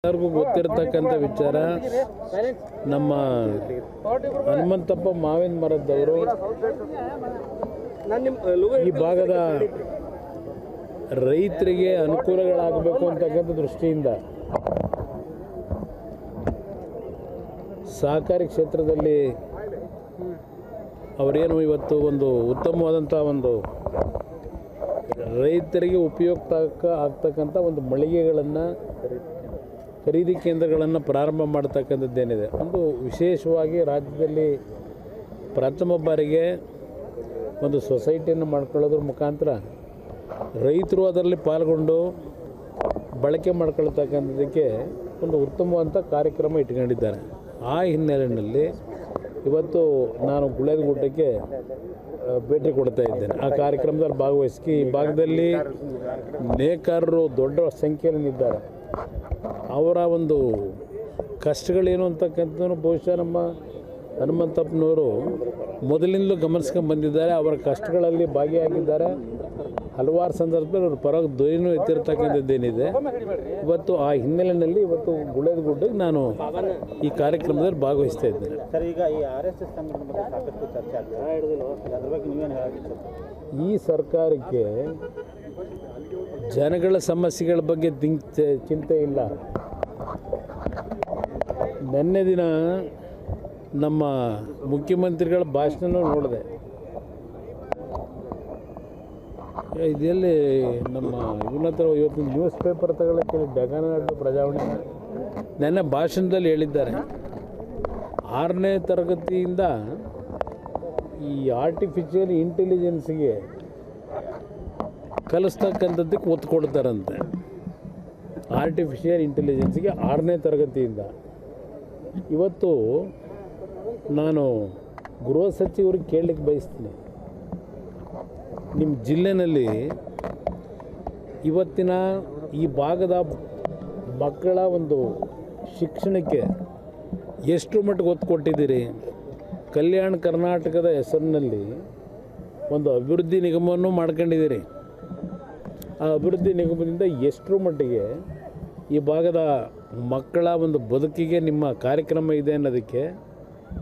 ಎಲ್ಲರಿಗೂ ಗೊತ್ತಿರತಕ್ಕಂಥ ವಿಚಾರ, ನಮ್ಮ ಹನುಮಂತಪ್ಪ ಮಾವಿನ ಮರದವರು ಈ ಭಾಗದ ರೈತರಿಗೆ ಅನುಕೂಲಗಳಾಗಬೇಕು ಅಂತಕ್ಕಂಥ ದೃಷ್ಟಿಯಿಂದ ಸಹಕಾರಿ ಕ್ಷೇತ್ರದಲ್ಲಿ ಅವರೇನು ಇವತ್ತು ಒಂದು ಉತ್ತಮವಾದಂಥ ಒಂದು ರೈತರಿಗೆ ಉಪಯುಕ್ತ ಆಗ್ತಕ್ಕಂಥ ಒಂದು ಮಳಿಗೆಗಳನ್ನು, ಖರೀದಿ ಕೇಂದ್ರಗಳನ್ನು ಪ್ರಾರಂಭ ಮಾಡ್ತಕ್ಕಂಥದ್ದೇನಿದೆ, ಒಂದು ವಿಶೇಷವಾಗಿ ರಾಜ್ಯದಲ್ಲಿ ಪ್ರಥಮ ಬಾರಿಗೆ ಒಂದು ಸೊಸೈಟಿಯನ್ನು ಮಾಡ್ಕೊಳ್ಳೋದ್ರ ಮುಖಾಂತರ ರೈತರು ಅದರಲ್ಲಿ ಪಾಲ್ಗೊಂಡು ಬಳಕೆ ಮಾಡ್ಕೊಳ್ತಕ್ಕಂಥದ್ದಕ್ಕೆ ಒಂದು ಉತ್ತಮವಾದಂಥ ಕಾರ್ಯಕ್ರಮ ಇಟ್ಕೊಂಡಿದ್ದಾರೆ. ಆ ಹಿನ್ನೆಲೆಯಲ್ಲಿ ಇವತ್ತು ನಾನು ಗುಳೇದಗುಡ್ಡಕ್ಕೆ ಭೇಟಿ ಕೊಡ್ತಾ ಇದ್ದೇನೆ. ಆ ಕಾರ್ಯಕ್ರಮದಲ್ಲಿ ಭಾಗವಹಿಸಿ ಈ ಭಾಗದಲ್ಲಿ ನೇಕಾರರು ದೊಡ್ಡ ಸಂಖ್ಯೆಯಲ್ಲಿದ್ದಾರೆ. ಅವರ ಒಂದು ಕಷ್ಟಗಳೇನು ಅಂತಕ್ಕಂಥದ್ದು ಬಹುಶಃ ನಮ್ಮ ಹನುಮಂತಪ್ಪನವರು ಮೊದಲಿಂದಲೂ ಗಮನಿಸ್ಕೊಂಡು ಬಂದಿದ್ದಾರೆ. ಅವರ ಕಷ್ಟಗಳಲ್ಲಿ ಭಾಗಿಯಾಗಿದ್ದಾರೆ. ಹಲವಾರು ಸಂದರ್ಭದಲ್ಲಿ ಅವ್ರ ಪರವಾಗಿ ಧ್ವನಿನೂ ಎತ್ತಿರ್ತಕ್ಕಂಥದ್ದೇನಿದೆ. ಇವತ್ತು ಆ ಹಿನ್ನೆಲೆಯಲ್ಲಿ ಇವತ್ತು ಗುಳೇದಗುಡ್ಡಕ್ಕೆ ನಾನು ಈ ಕಾರ್ಯಕ್ರಮದಲ್ಲಿ ಭಾಗವಹಿಸ್ತಾ ಇದ್ದೇನೆ. ಸರ್, ಈಗ ಈ RSS ಸಂಘಟನೆ ಬಗ್ಗೆ ಸಾಕಷ್ಟು ಚರ್ಚೆ ಆಗ್ತದೆ, ಅದ್ರ ಬಗ್ಗೆ ನೀವೇನು ಹೇಳಬೇಕು? ಈ ಸರ್ಕಾರಕ್ಕೆ ಜನಗಳ ಸಮಸ್ಯೆಗಳ ಬಗ್ಗೆ ಚಿಂತೆ ಇಲ್ಲ. ನಿನ್ನೆ ದಿನ ನಮ್ಮ ಮುಖ್ಯಮಂತ್ರಿಗಳ ಭಾಷಣ ನೋಡಿದೆ. ಇದೆಲ್ಲಿ ನಮ್ಮ ಇವನ ಹತ್ರ ಇವತ್ತು ನ್ಯೂಸ್ ಪೇಪರ್ ತಗೊಳ್ಳೋಕ್ಕೆ ಡೆಕ್ಕನಾಡು ಪ್ರಜಾವಾಣಿ ನನ್ನ ಭಾಷಣದಲ್ಲಿ ಹೇಳಿದ್ದಾರೆ, 6ನೇ ತರಗತಿಯಿಂದ ಈ ಆರ್ಟಿಫಿಷಿಯಲ್ ಇಂಟೆಲಿಜೆನ್ಸ್ಗೆ ಕಲಿಸ್ತಕ್ಕಂಥದ್ದಕ್ಕೆ ಒತ್ತು ಕೊಡ್ತಾರಂತೆ. ಆರ್ಟಿಫಿಷಿಯಲ್ ಇಂಟೆಲಿಜೆನ್ಸ್ಗೆ 6ನೇ ತರಗತಿಯಿಂದ. ಇವತ್ತು ನಾನು ಗೃಹ ಸಚಿವರಿಗೆ ಕೇಳಲಿಕ್ಕೆ ಬಯಸ್ತೀನಿ, ನಿಮ್ಮ ಜಿಲ್ಲೆಯಲ್ಲಿ ಇವತ್ತಿನ ಈ ಭಾಗದ ಮಕ್ಕಳ ಒಂದು ಶಿಕ್ಷಣಕ್ಕೆ ಎಷ್ಟು ಮಟ್ಟಿಗೆ ಒತ್ತು ಕೊಟ್ಟಿದ್ದೀರಿ? ಕಲ್ಯಾಣ ಕರ್ನಾಟಕದ ಹೆಸರಿನಲ್ಲಿ ಒಂದು ಅಭಿವೃದ್ಧಿ ನಿಗಮವನ್ನು ಮಾಡ್ಕೊಂಡಿದ್ದೀರಿ. ಆ ಅಭಿವೃದ್ಧಿ ನಿಗಮದಿಂದ ಎಷ್ಟರ ಮಟ್ಟಿಗೆ ಈ ಭಾಗದ ಮಕ್ಕಳ ಒಂದು ಬದುಕಿಗೆ ನಿಮ್ಮ ಕಾರ್ಯಕ್ರಮ ಇದೆ ಅನ್ನೋದಕ್ಕೆ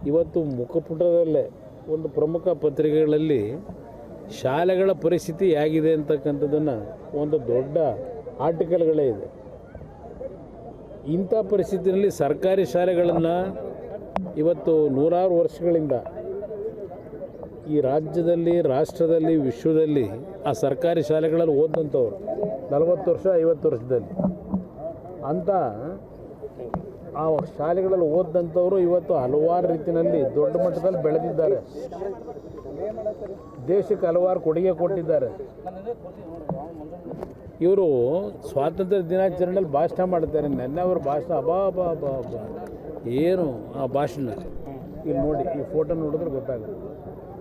ಇವತ್ತು ಮುಖಪುಟದಲ್ಲೇ ಒಂದು ಪ್ರಮುಖ ಪತ್ರಿಕೆಗಳಲ್ಲಿ ಶಾಲೆಗಳ ಪರಿಸ್ಥಿತಿ ಹೇಗಿದೆ ಅಂತಕ್ಕಂಥದ್ದನ್ನು ಒಂದು ದೊಡ್ಡ ಆರ್ಟಿಕಲ್ಗಳೇ ಇದೆ. ಇಂಥ ಪರಿಸ್ಥಿತಿಯಲ್ಲಿ ಸರ್ಕಾರಿ ಶಾಲೆಗಳನ್ನು ಇವತ್ತು ನೂರಾರು ವರ್ಷಗಳಿಂದ ಈ ರಾಜ್ಯದಲ್ಲಿ, ರಾಷ್ಟ್ರದಲ್ಲಿ, ವಿಶ್ವದಲ್ಲಿ ಆ ಸರ್ಕಾರಿ ಶಾಲೆಗಳಲ್ಲಿ ಓದಂಥವ್ರು 40 ವರ್ಷ 50 ವರ್ಷದಲ್ಲಿ ಅಂತ ಆ ಶಾಲೆಗಳಲ್ಲಿ ಓದಂಥವರು ಇವತ್ತು ಹಲವಾರು ರೀತಿಯಲ್ಲಿ ದೊಡ್ಡ ಮಟ್ಟದಲ್ಲಿ ಬೆಳೆದಿದ್ದಾರೆ. ದೇಶಕ್ಕೆ ಹಲವಾರು ಕೊಡುಗೆ ಕೊಟ್ಟಿದ್ದಾರೆ. ಇವರು ಸ್ವಾತಂತ್ರ್ಯ ದಿನಾಚರಣೆಯಲ್ಲಿ ಭಾಷಣ ಮಾಡ್ತಾರೆ. ನೆನ್ನೆ ಅವ್ರ ಭಾಷಣ ಅಬಾ ಏನು ಆ ಭಾಷಣ ಇಲ್ಲಿ ನೋಡಿ, ಈ ಫೋಟೋ ನೋಡಿದ್ರೆ ಗೊತ್ತಾಗುತ್ತೆ.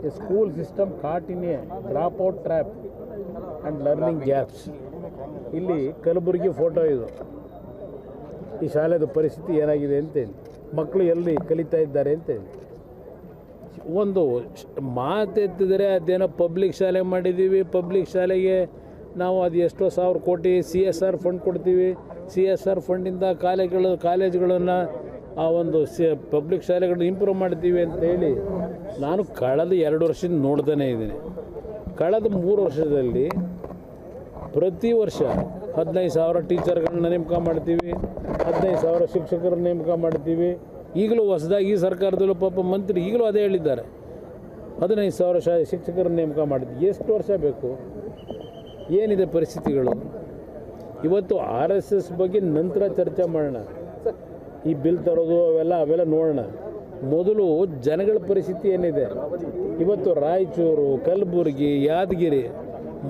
A school system caught in a drop out trap and learning gaps. ಇಲ್ಲಿ ಕಲಬುರಗಿ ಫೋಟೋ ಇದು. ಈ ಶಾಲೆದ ಪರಿಸ್ಥಿತಿ ಏನಾಗಿದೆ ಅಂತೇಳಿ, ಮಕ್ಕಳು ಎಲ್ಲಿ ಕಲಿತಾ ಇದ್ದಾರೆ ಅಂತೇಳಿ ಒಂದು ಮಾತೆತ್ತಿದರೆ ಅದೇನೋ ಪಬ್ಲಿಕ್ ಶಾಲೆ ಮಾಡಿದ್ದೀವಿ, ಪಬ್ಲಿಕ್ ಶಾಲೆಗೆ ನಾವು ಅದು ಎಷ್ಟೋ 1000 ಕೋಟಿ CSR ಫಂಡ್ ಕೊಡ್ತೀವಿ, CSR ಫಂಡಿಂದ ಕಾಲೇಜುಗಳನ್ನು ಆ ಒಂದು ಪಬ್ಲಿಕ್ ಶಾಲೆಗಳನ್ನ ಇಂಪ್ರೂವ್ ಮಾಡ್ತೀವಿ ಅಂತೇಳಿ ನಾನು ಕಳೆದ 2 ವರ್ಷದಿಂದ ನೋಡ್ತಾನೇ ಇದ್ದೀನಿ. ಕಳೆದ 3 ವರ್ಷದಲ್ಲಿ ಪ್ರತಿ ವರ್ಷ 15,000 ಟೀಚರ್ಗಳನ್ನ ನೇಮಕ ಮಾಡ್ತೀವಿ, 15,000 ಶಿಕ್ಷಕರನ್ನ ನೇಮಕ ಮಾಡ್ತೀವಿ. ಈಗಲೂ ಹೊಸದಾಗಿ ಈ ಸರ್ಕಾರದಲ್ಲೂ ಪಾಪ ಮಂತ್ರಿ ಈಗಲೂ ಅದೇ ಹೇಳಿದ್ದಾರೆ, 15,000 ಶಿಕ್ಷಕರನ್ನ ನೇಮಕ ಮಾಡಿದ್ವಿ. ಎಷ್ಟು ವರ್ಷ ಬೇಕು? ಏನಿದೆ ಪರಿಸ್ಥಿತಿಗಳು? ಇವತ್ತು RSS ಬಗ್ಗೆ ನಂತರ ಚರ್ಚೆ ಮಾಡೋಣ. ಈ ಬಿಲ್ ತರೋದು ಅವೆಲ್ಲ ನೋಡೋಣ. ಮೊದಲು ಜನಗಳ ಪರಿಸ್ಥಿತಿ ಏನಿದೆ? ಇವತ್ತು ರಾಯಚೂರು, ಕಲಬುರಗಿ, ಯಾದಗಿರಿ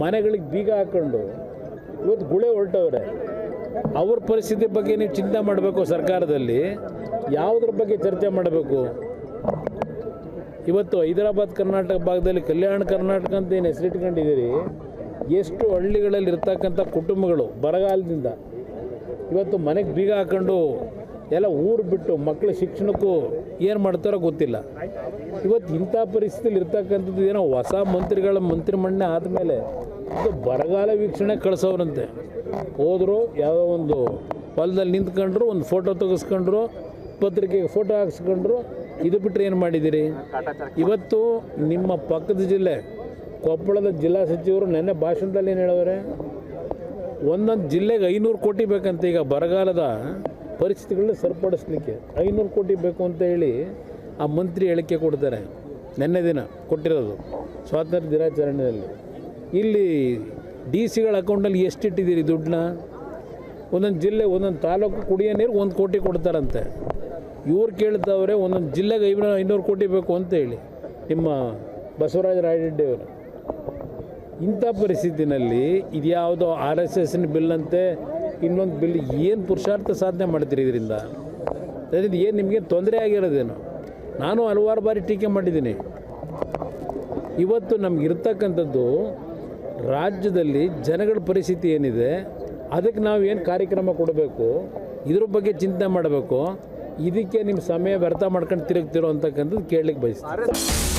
ಮನೆಗಳಿಗೆ ಬೀಗ ಹಾಕ್ಕೊಂಡು ಇವತ್ತು ಗುಳೆ ಹೊರಟವ್ರೆ. ಅವ್ರ ಪರಿಸ್ಥಿತಿ ಬಗ್ಗೆ ನೀವು ಚಿಂತೆ ಮಾಡಬೇಕು. ಸರ್ಕಾರದಲ್ಲಿ ಯಾವುದ್ರ ಬಗ್ಗೆ ಚರ್ಚೆ ಮಾಡಬೇಕು? ಇವತ್ತು ಹೈದರಾಬಾದ್ ಕರ್ನಾಟಕ ಭಾಗದಲ್ಲಿ ಕಲ್ಯಾಣ ಕರ್ನಾಟಕ ಅಂತ ಏನು ಹೆಸರಿಟ್ಕೊಂಡಿದ್ದೀರಿ, ಎಷ್ಟು ಹಳ್ಳಿಗಳಲ್ಲಿ ಇರ್ತಕ್ಕಂಥ ಕುಟುಂಬಗಳು ಬರಗಾಲದಿಂದ ಇವತ್ತು ಮನೆಗೆ ಬೀಗ ಹಾಕೊಂಡು ಎಲ್ಲ ಊರು ಬಿಟ್ಟು ಮಕ್ಕಳ ಶಿಕ್ಷಣಕ್ಕೂ ಏನು ಮಾಡ್ತಾರೋ ಗೊತ್ತಿಲ್ಲ. ಇವತ್ತು ಇಂಥ ಪರಿಸ್ಥಿತಿಯಲ್ಲಿ ಇರ್ತಕ್ಕಂಥದ್ದು ಏನೋ ಹೊಸ ಮಂತ್ರಿಮಂಡನೆ ಆದಮೇಲೆ ಇದು ಬರಗಾಲ ವೀಕ್ಷಣೆ ಕಳಿಸೋರಂತೆ. ಹೋದರು ಯಾವುದೋ ಒಂದು ಹೊಲದಲ್ಲಿ ನಿಂತ್ಕೊಂಡ್ರು, ಒಂದು ಫೋಟೋ ತೆಗೆಸ್ಕೊಂಡ್ರು, ಪತ್ರಿಕೆಗೆ ಫೋಟೋ ಹಾಕ್ಸ್ಕೊಂಡ್ರು. ಇದು ಬಿಟ್ಟರೆ ಏನು ಮಾಡಿದ್ದೀರಿ? ಇವತ್ತು ನಿಮ್ಮ ಪಕ್ಕದ ಜಿಲ್ಲೆ ಕೊಪ್ಪಳದ ಜಿಲ್ಲಾ ಸಚಿವರು ನೆನ್ನೆ ಭಾಷಣದಲ್ಲಿ ಏನು ಹೇಳೋರೆ? ಒಂದೊಂದು ಜಿಲ್ಲೆಗೆ 500 ಕೋಟಿ ಬೇಕಂತ. ಈಗ ಬರಗಾಲದ ಪರಿಸ್ಥಿತಿಗಳನ್ನ ಸರಿಪಡಿಸ್ಲಿಕ್ಕೆ 500 ಕೋಟಿ ಬೇಕು ಅಂತ ಹೇಳಿ ಆ ಮಂತ್ರಿ ಹೇಳಿಕೆ ಕೊಡ್ತಾರೆ. ನೆನ್ನೆ ದಿನ ಕೊಟ್ಟಿರೋದು ಸ್ವಾತಂತ್ರ್ಯ ದಿನಾಚರಣೆಯಲ್ಲಿ. ಇಲ್ಲಿ ಡಿ ಸಿಗಳ ಅಕೌಂಟಲ್ಲಿ ಎಷ್ಟು ಇಟ್ಟಿದ್ದೀರಿ ದುಡ್ಡನ್ನ? ಒಂದೊಂದು ಜಿಲ್ಲೆ, ಒಂದೊಂದು ತಾಲೂಕು ಕುಡಿಯೋ ನೀರು 1 ಕೋಟಿ ಕೊಡ್ತಾರಂತೆ. ಇವ್ರು ಕೇಳ್ತಾವ್ರೆ ಒಂದೊಂದು ಜಿಲ್ಲೆಗೆ 500 ಕೋಟಿ ಬೇಕು ಅಂತ ಹೇಳಿ, ನಿಮ್ಮ ಬಸವರಾಜ ರಾಯರೆಡ್ಡಿ ಅವರು. ಇಂಥ ಪರಿಸ್ಥಿತಿನಲ್ಲಿ ಇದ್ಯಾವುದೋ RSSನ ಬಿಲ್ ಅಂತೆ, ಇನ್ನೊಂದು ಬಿಲ್, ಏನು ಪುರುಷಾರ್ಥ ಸಾಧನೆ ಮಾಡ್ತೀರಿ ಇದರಿಂದ? ಅದರಿಂದ ಏನು ನಿಮಗೆ ತೊಂದರೆ ಆಗಿರೋದೇನು? ನಾನು ಹಲವಾರು ಬಾರಿ ಟೀಕೆ ಮಾಡಿದ್ದೀನಿ. ಇವತ್ತು ನಮಗಿರ್ತಕ್ಕಂಥದ್ದು ರಾಜ್ಯದಲ್ಲಿ ಜನಗಳ ಪರಿಸ್ಥಿತಿ ಏನಿದೆ, ಅದಕ್ಕೆ ನಾವು ಏನು ಕಾರ್ಯಕ್ರಮ ಕೊಡಬೇಕು, ಇದ್ರ ಬಗ್ಗೆ ಚಿಂತನೆ ಮಾಡಬೇಕು. ಇದಕ್ಕೆ ನಿಮ್ಮ ಸಮಯ ವ್ಯರ್ಥ ಮಾಡ್ಕೊಂಡು ತಿರುಗ್ತಿರೋ ಅಂತಕ್ಕಂಥದ್ದು ಕೇಳಲಿಕ್ಕೆ ಬಯಸ್ತೀನಿ.